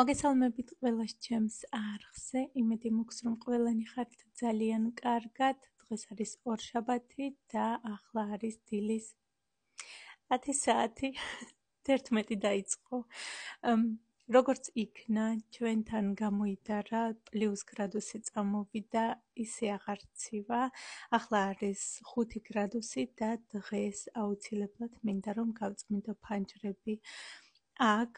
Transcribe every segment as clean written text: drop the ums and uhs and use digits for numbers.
მოგესალმებით ყველას ჩემს არხზე. იმედი მაქვს, რომ ყველანი ხართ ძალიან კარგად. დღეს არის ორშაბათი და ახლა არის დილის 10 საათი. 11 დაიწყო. როგორც იქნა, ჩვენთან გამოიდარა პლუს გრადუსი წამოვიდა, ისე აღარ ცივა. ახლა არის 5 გრადუსი და დღეს აუცილებლად მინდა რომ გავწმინდო ფანჯრები აქ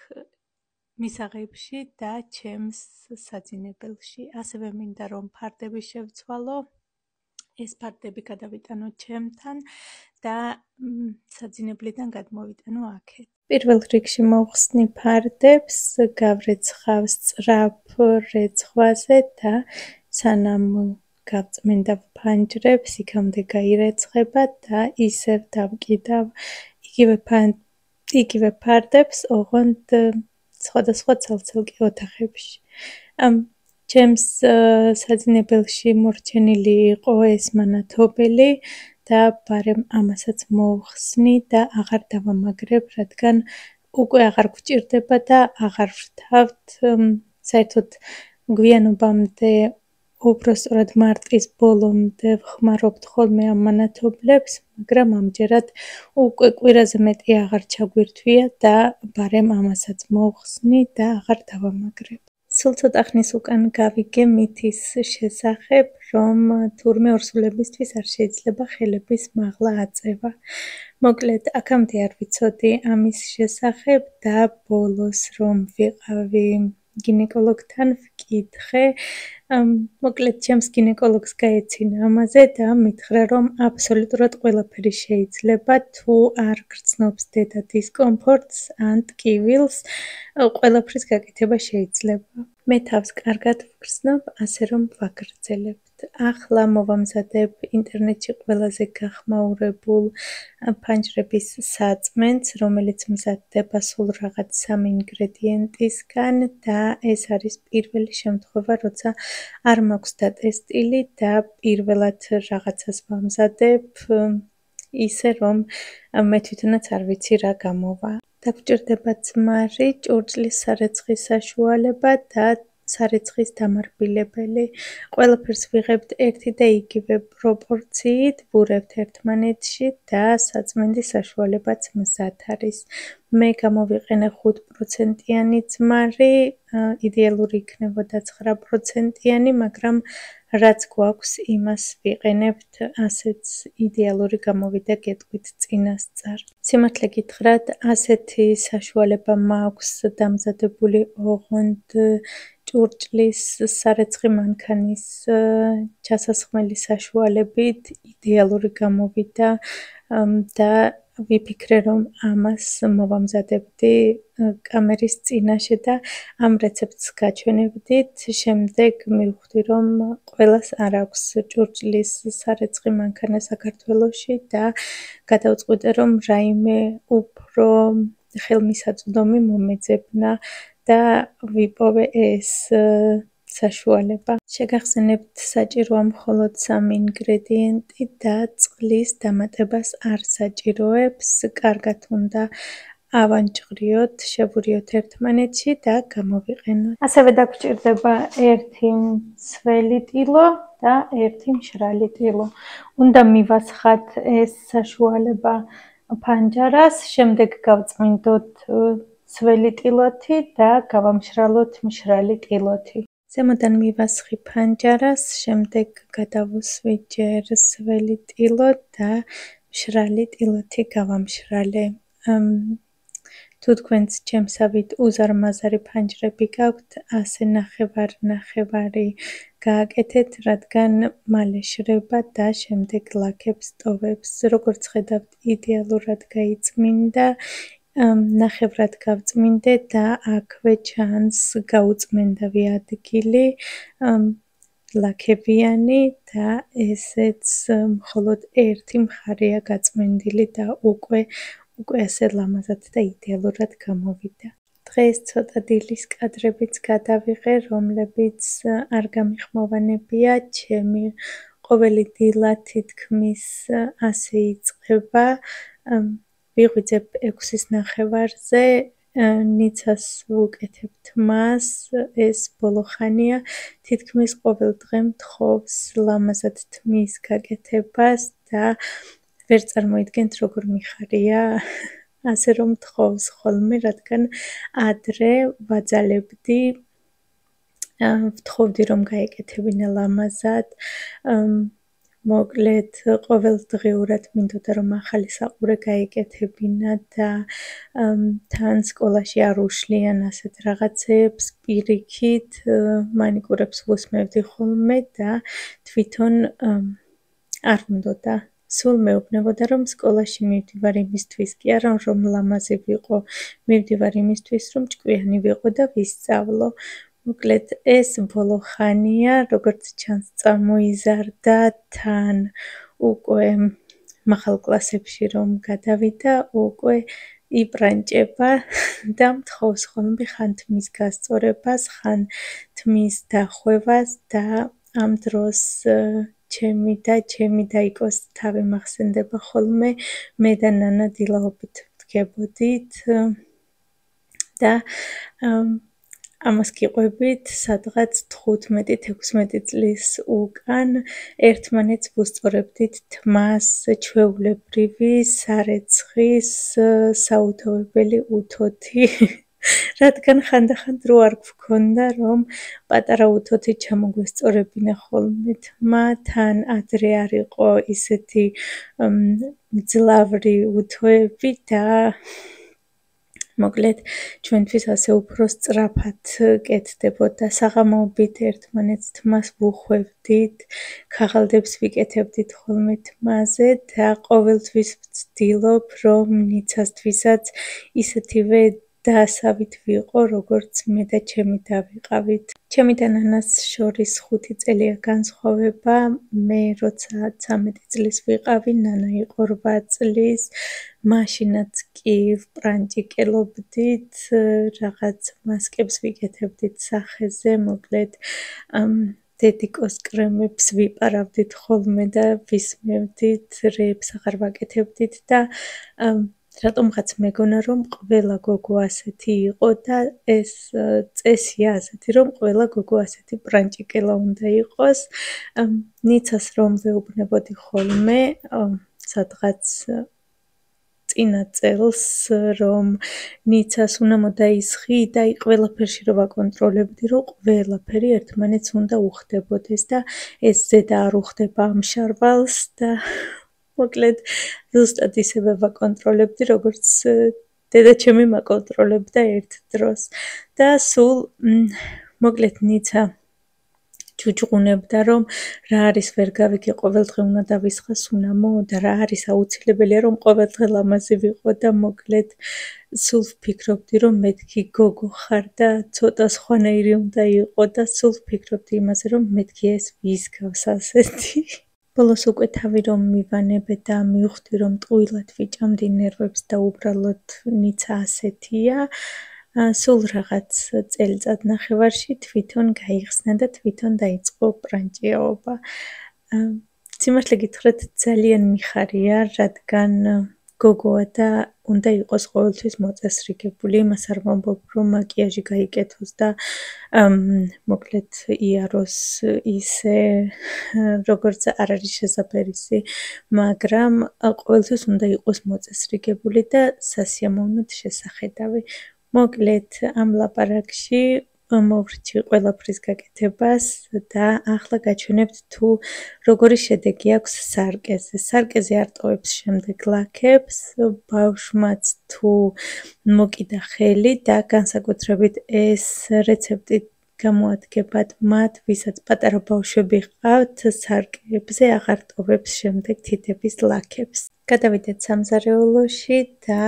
მისაღებში და ჩემს საძინებელში. ასევე მინდა რომ ფარდები შევცვალო. ეს ფარდები გადავიტანო ჩემთან და საძინებლიდან გადმოვიტანო აქეთ. პირველ რიგში მოვხსნი ფარდებს, გავრეცხავ სწრაფ რეცხვაზე და სანამ გავწმინდა ფანჯრებს, იქამდე გაირეცხება და ისევ დავკიდავ იგივე ფარდებს, ოღონდ სხვადასხვა ცალ-ცალკე ოთახებში. ჩემს საძინებელში მორჩენილი იყო ეს მანათობელი და ბარემ ამასაც მოვხსნი და აღარ დავამაგრებ, რადგან უკვე აღარ გვჭირდება და აღარ ვrთავთ. საერთოდ გვიანობამდე უბრალოდ მარტის ბოლომდე ვხმარობთ ხოლმე ამ მანათობლებს, მაგრამ ამჯერად უკვე კვირაზე მეტი აღარ ჩაგვირთვია და ბარემ ამასაც მოვხსნი და აღარ დავამაგრებ. სულ ცოტა ხნის უკან გავიგე მითის შესახებ, რომ თურმე ორსულებისთვის არ შეიძლება ხელების მაღლა აწევა. მოკლედ, აქამდე არ ვიცოდი ამის შესახებ და ბოლოს რომ ვიყავი გინეკოლოგთან ვკითხე. მოკლედ, ჩემს გინეკოლოგს გაეცინა ამაზე და მითხრა, რომ აბსოლუტურად ყველაფერი შეიძლება, თუ არ გრძნობს დედა დისკომფორტს ან ტკივილს, ყველაფრის გაკეთება შეიძლება. მე თავს კარგად ვგრძნობ, ასე რომ ვაგრძელებთ. ახლა მოვამზადებ ინტერნეტში ყველაზე გახმაურებულ ფანჯრების საწმენდს, რომელიც მზადდება სულ რაღაც 3 ინგრედიენტისგან და ეს არის პირველი შემთხვევა, როცა არ მაქვს დატესტილი და პირველად რაღაცას ვამზადებ, ისე რომ მე თვითონაც არ ვიცი რა გამოვა. დაგჭირდება ძმარი, ჭურჭლის სარეცხვის საშუალება და სარეცხვის დამარბილებელი. ყველაფერს ვიღებთ ერთი და იგივე პროპორციით, ვურევთ ერთმანეთში და საწმენდის საშუალებაც მზად არის. მე გამოვიყენე 5%-იანი ძმარი, იდეალური იქნებოდა 9%-იანი, მაგრამ რაც გვაქვს, იმას ვიყენებთ, ასეც იდეალური გამოვიდა გეტყვით წინასწარ. სიმართლე გითხრათ, ასეთი საშუალება მაქვს დამზადებული, ოღონდ ჭურჭლის სარეცხი მანქანის ჩასასხმელი საშუალებით იდეალური გამოვიდა და ვიფიქრე, რომ ამას მოვამზადებდი კამერის წინაშე და ამ რეცეპტს გაჩვენებდით. შემდეგ მივხვდი, რომ ყველას არ აქვს ჭურჭლის სარეცხი მანქანა საქართველოში და გადავწყვიტე, რომ რაიმე უფრო ხელმისაწვდომი მომეძებნა და ვიპოვე ეს საშუალება. შეგახსენებთ, საჭიროა მხოლოდ 3 ინგრედიენტი და წყლის დამატებას არ საჭიროებს. კარგად უნდა ავანჭყრიოთ, შევურიოთ ერთმანეთში და გამოვიყენოთ. ასევე დაგჭირდება 1 მცველი ტილო და 1 მშრალი ტილო. უნდა მივასხათ ეს საშუალება ფანჯარას, შემდეგ გავწმინდოთ მცველი ტილოთი და გავამშრალოთ მშრალი ტილოთი. ზემოდან მივასხი ფანჯარას, შემდეგ გადავუსვი ჯერ სველი ტილო და მშრალი ტილოთი გავამშრალე. თუ თქვენც ჩემსავით უზარმაზარი ფანჯრები გაქვთ, ასე ნახევარ-ნახევარი გააკეთეთ, რადგან მალე შრება და შემდეგ ლაქებს ტოვებს. როგორც ხედავთ, იდეალურად გაიწმინდა. ნახევრად გავწმინდე და აქვე ჩანს გაუწმენდავი ადგილი, ლაქებიანი და ესეც მხოლოდ ერთი მხარეა გაწმენდილი და უკვე ასე ლამაზად და იდეალურად გამოვიდა. დღეს ცოტა დილის კადრებიც გადავიღე, რომლებიც არ გამიხმოვანებია. ჩემი ყოველი დილა თითქმის ასე იწყება. ვიღვიძებ 6:30-ზე, ნიცას ვუკეთებთ მას, ეს ბოლო ხანია, თითქმის ყოველ დღე მთხოვს ლამაზად თმის გაკეთებას და ვერ წარმოიდგენთ როგორ მიხარია ასე რომ მთხოვს ხოლმე, რადგან ადრე ვაძალებდი, ვთხოვდი რომ გაეკეთებინა ლამაზად, მოკლედ ყოველდღიურად მინდოდა რომ ახალი საყურე გაეკეთებინა და თან სკოლაში არ უშლიან ასეთ რაღაცებს, პირიქით მანიკურებს ვუსმევდი ხოლმე და თვითონ არ უნდოდა. სულ მეუბნებოდა რომ სკოლაში მივდივარ იმისთვის კი არა რომ ლამაზი ვიყო, მივდივარ იმისთვის რომ ჭკვიანი ვიყო და ვისწავლო. მოკლედ ეს ბოლო ხანია, როგორც ჩანს წამოიზარდა თან უკვე მაღალ კლასებში რომ გადავიდა, უკვე იბრანჭება და მთხოვს ხოლმე ხან თმის გასწორებას, ხან თმის დახვევას და ამ დროს ჩემი და ჩემი დაიკოს თავი მახსენდება ხოლმე, მე და ნანა დილაობით ვდგებოდით და ამას გიყვებით სადღაც 15-16 წლის უკან ერთმანეთს ვუსწორებდით თმას ჩვეულებრივი სარეცხის საუთოვებელი უთოთი რადგან ხანდახან დრო არ გვქონდა რომ პატარა უთოთი ჩამოგვესწორებინა ხოლმე თმა თან ადრე არ იყო ისეთი მძლავრი უთოები და მოკლედ ჩვენთვის ასე უფრო სწრაფად კეთდებოდა საღამოობით ერთმანეთს თმას ვუხვევდით, ქაღალდებს ვიკეთებდით ხოლმე თმაზე და ყოველთვის ვცდილობ რომ ნიცასთვისაც ისეთივე დასავით ვიყო, როგორც მე და ჩემი დავიყავით. ჩემი და ნანას შორის 5 წელია განსხვავება, მე როცა 13 წლის ვიყავი, ნანა იყო 8 წლის, მაშინაც კი ვპრანჭიკელობდით, რაღაც მასკებს ვიკეთებდით სახეზე, მოკლედ დედიკოს კრემებს ვიპარავდით ხოლმე და ვისმევდით, რეებს აღარ ვაკეთებდით და რატომღაც მეგონა რომ ყველა გოგო ასეთი იყო და ეს წესია ასეთი რომ ყველა გოგო ასეთი პრანჭიკელა უნდა იყოს. ნიცას რომ ვეუბნებოდი ხოლმე, სადღაც წინა წელს რომ ნიცას უნდა მოდაისხი და ყველაფერში რომ ვაკონტროლებდი რომ ყველაფერი ერთმანეთს უნდა უხდებოდეს და ეს ზედა არ უხდება ამ შარვალს და მოკლედ ზუსტად ისევე ვაკონტროლებდი როგორც დედა ჩემი მაკონტროლებდა ერთ დროს და სულ მოკლედ ნიცა ჯუჯღუნებდა რომ რა არის ვერ გავიგე ყოველდღე უნდა დავისხა სუნამო და რა არის აუცილებელია რომ ყოველდღე ლამაზი ვიყო და მოკლედ სულ ვფიქრობდი რომ მეთქი გოგო ხარ და ცოტა სხვანაირი უნდა იყო და სულ ვფიქრობდი იმაზე რომ მეთქი ეს ვის გავს ასეთი ბოლოს უკვე თავი რომ მივანებე და მივხვდი რომ ტყუილად ვიჭამდი ნერვებს და უბრალოდ ნიცა ასეთია სულ რაღაც წელიწად ნახევარში თვითონ გაიხსნა და თვითონ დაიწყო პრანჭიაობა. სიმართლე გითხრათ ძალიან მიხარია, რადგან გოგოა და უნდა იყოს ყოველთვის მოწესრიგებული, იმას არ ვამბობ რომ მაკიაჟი გაიკეთოს და მოკლედ იაროს ისე როგორც არ არის შესაძლებელისი, მაგრამ ყოველთვის უნდა იყოს მოწესრიგებული და სასიამოვნოდ შესახედავი. მოკლედ ამ ლაპარაკში მოვრჩი ყველაფრის გაკეთებას და ახლა გაჩვენებთ თუ როგორი შედეგი აქვს სარკეზე. სარკეზე არ ტოვებს შემდეგ ლაქებს, ბავშვმაც თუ მოკიდა ხელი და განსაკუთრებით ეს რეცეპტი გამოადგებათ მათ, ვისაც პატარა ბავშვები ჰყავთ, სარკეებზე აღარ ტოვებს შემდეგ თითების ლაქებს. გადავიდეთ სამზარეულოში და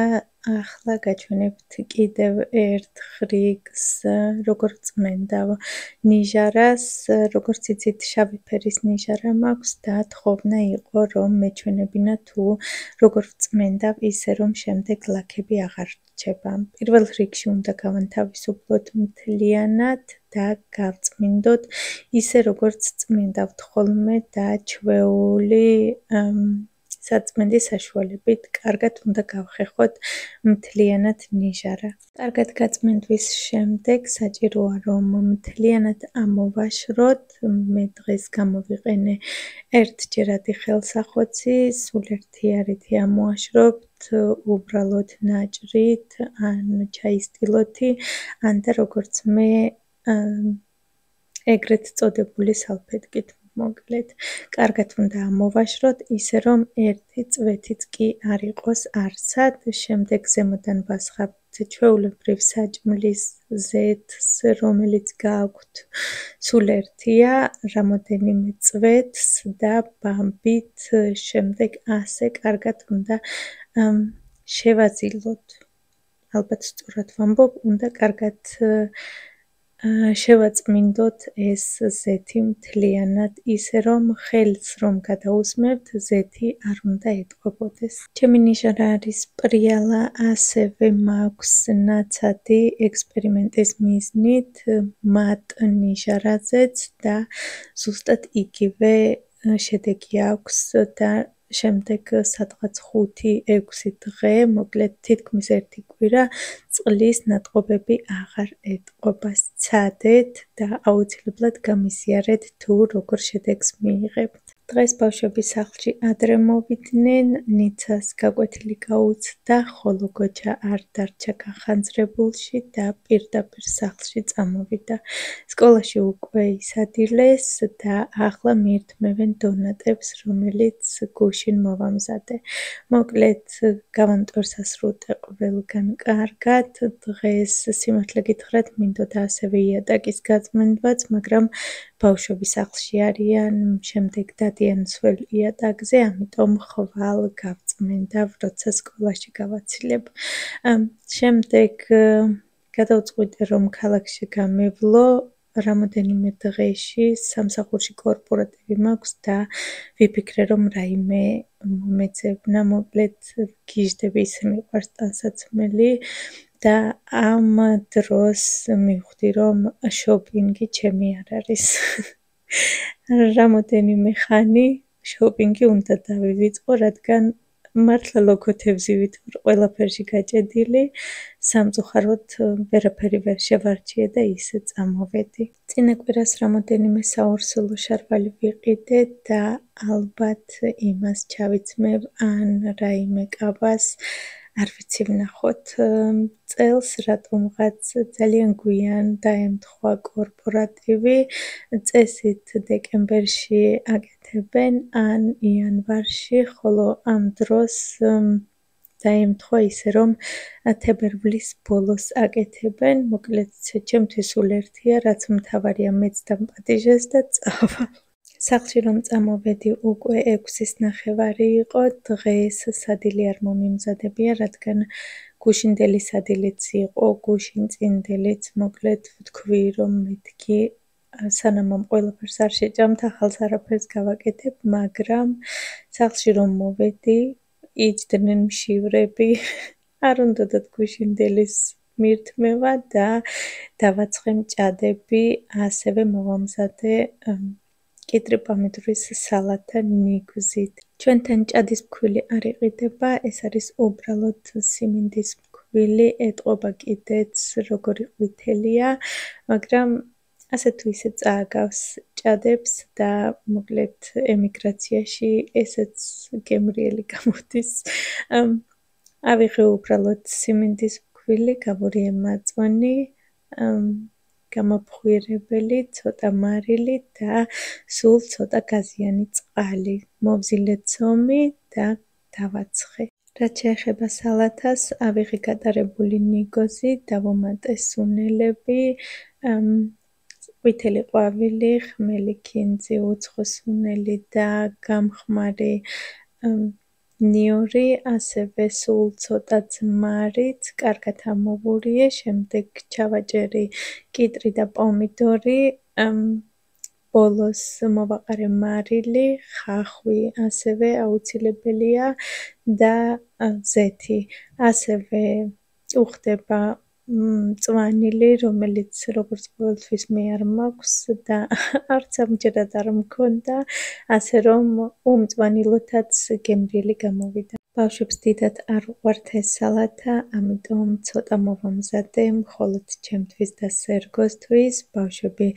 ახლა გაჩვენებთ კიდევ ერთ ხრიგს, როგორ წმენდა ნიჟარას, როგორც იცით, შავი ფერის ნიჟარა მაქვს და თხოვნა იყო რომ მეჩვენებინა თუ როგორ წმენდა ისე რომ შემდეგ ლაქები აღარ რჩება. პირველ რიგში უნდა გავანთავისუფლოთ მთლიანად და გავწმინდოთ ისე როგორც წმენდავთ ხოლმე და ჩვეული საწმენდის საშუალებით კარგად უნდა გავხეხოთ მთლიანად ნიჟარა. კარგად გაწმენდვის შემდეგ საჭიროა რომ მთლიანად ამოვაშროთ. მე დღეს გამოვიყენე ერთჯერადი ხელსახოცი, სულ ერთი არითი ამოაშრობთ, უბრალოდ ნაჭრით ან ჩაის ტილოთი, ან და როგორც მე ეგრეთ წოდებული სალფეტკით მოკლედ. კარგად უნდა ამოვაშროთ, ისე რომ ერთი წვეთიც კი არ იყოს არსად. შემდეგ ზემოდან ვასხავთ ჩვეულებრივ საჭმლის ზეთს, რომელიც გააქვთ სულ ერთია, რამოდენიმე წვეთს და ბამბით შემდეგ ასე კარგად უნდა შევაძილოთ. ალბათ სწორად ვამბობ, უნდა კარგად შევაწმინდოთ ეს ზეთი მთლიანად, ისე რომ ხელს რომ გადაусმევთ, ზეთი არ უნდა ეტყობოდეს. ჩემი ნიჟარა არის პრიალა, ასევე მაქვს ნაცადი ექსპერიმენტის მიზნით მათ ნიჟარაზეც და ზუსტად იგივე შედეგი აქვს და შემდეგ სადღაც 5-6 დღე, მოკლედ თითქმის ერთი კვირა წყლის ნატყობები აღარ ეტყობა. სცადეთ და აუცილებლად გამიზიარეთ თუ როგორ შედეგს მიიღებთ. დღეს ბავშვების სახლში ადრე მოვიდნენ, ნიცას გაკვეთილი გაუცდა, ხოლო გოჩა არ დარჩა გახანძრებულში და პირდაპირ სახლში წამოვიდა. სკოლაში უკვე ისადილეს და ახლა მიირთმევენ დონატებს, რომელიც გუშინ მოვამზადე. მოკლედ გავამტვერსასრუტე ყველგან კარგად. დღეს სიმართლე გითხრათ, მინდოდა ასევე იატაკის გაწმენდვაც, მაგრამ ბავშვები სახლში არიან, შემდეგ დადიან სველ იატაკზე, ამიტომ ხვალ გავწმენდა, როცა სკოლაში გავაცილებ. შემდეგ გადავწყვიტე, რომ ქალაქში გამევლო, რამოდენიმე დღეში სამსახურში კორპორატივი მაქვს და ვიფიქრე, რომ რაიმე მომეძებნა, მოკლედ გიჟდები, ისე მიყვარს ტანსაცმელი და ამ დროს მივხვდი, რომ შოპინგი ჩემი არ არის. რამოდენიმე ხანი შოპინგი უნდა დავივიწყო, რადგან მართლა ლოქოთევზი ვით ვარ ყველაფერში გაჭედილი, სამწუხაროდ ვერაფერი ვერ შევარჩიე და ისე წამოვედი. წინა კვირას რამოდენიმე საორსულო შარვალი ვიყიდე და ალბათ იმას ჩავიცმევ ან რაიმე კაბას, არ ვიცი ვნახოთ. წელს რატომღაც ძალიან გვიან დაემთხვა კორპორატივი, წესით დეკემბერში აკეთებენ ან იანვარში, ხოლო ამ დროს დაემთხვა ისე, რომ თებერვლის ბოლოს აკეთებენ. მოკლედ ჩემთვის სულ ერთია, რაც მთავარია მეც დამპატიჟეს და წავა. სახლში რომ წამოვედი, უკვე 6:30 იყო, დღეს სადილი არ მომიმზადებია, რადგან გუშინდელი სადილიც იყო, გუშინწინდელიც, მოკლედ ვთქვი, რომ მეთქი სანამ ამ ყველაფერს არ შეჭამთ, ახალს არაფერს გავაკეთებ, მაგრამ სახლში რომ მოვედი, იჯდნენ მშივრები, არ უნდათ გუშინდელის მირთმევა და დავაცხე მჭადები, ასევე მოვამზადე კიტრი პომიდორის სალათა ნიგვზით. ჩვენთან ჭადის ფქვილი არ იყიდება, ეს არის უბრალოდ სიმინდის ფქვილი, ეტყობა კიდეც როგორი ყვითელია, მაგრამ ასე თუ ისე წააგავს ჭადებს და მოკლედ ემიგრაციაში ესეც გემრიელი გამოდის. ავიღე უბრალოდ სიმინდის ფქვილი, გავურიე მაწვანი, გამაფხვირებელი, ცოტა მარილი და სულ ცოტა გაზიანი წყალი. მოვზილე ცომი და დავაცხე. რაც შეეხება სალათას, ავიღე გატარებული ნიგოზი, დავუმატე სუნელები, ყვითელი ყვავილი, ხმელი ქინძი, უცხო სუნელი და გამხმარი ნიორი, ასევე სულ ცოტა ძმარიც, კარგად ამოვურიე, შემდეგ ჩავაჭერი კიტრი და პომიდორი, ბოლოს მოვაყარე მარილი, ხახვი ასევე აუცილებელია და ზეთი. ასევე უხდება მწვანილი, რომელიც როგორც ყოველთვის მე არ მაქვს და არც ამჯერად არ მქონდა, ასე რომ უმწვანილოთაც გემრიელი გამოვიდა. ბავშვებს დიდად არ უყვართ ეს სალათა, ამიტომ ცოტა მოვამზადე მხოლოდ ჩემთვის და სერგოსთვის. ბავშვები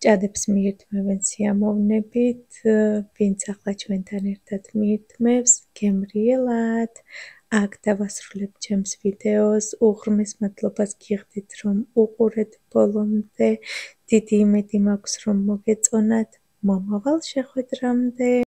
ჭადებს მიირთმევენ სიამოვნებით, ვინც ახლა ჩვენთან ერთად მიირთმევს, გემრიელად! აქ დავასრულებ ჩემს ვიდეოს, უღრმეს მადლობას გიხდით, რომ უყურეთ ბოლომდე. დიდი იმედი მაქვს, რომ მოგეწონათ. მომავალ შეხვედრამდე!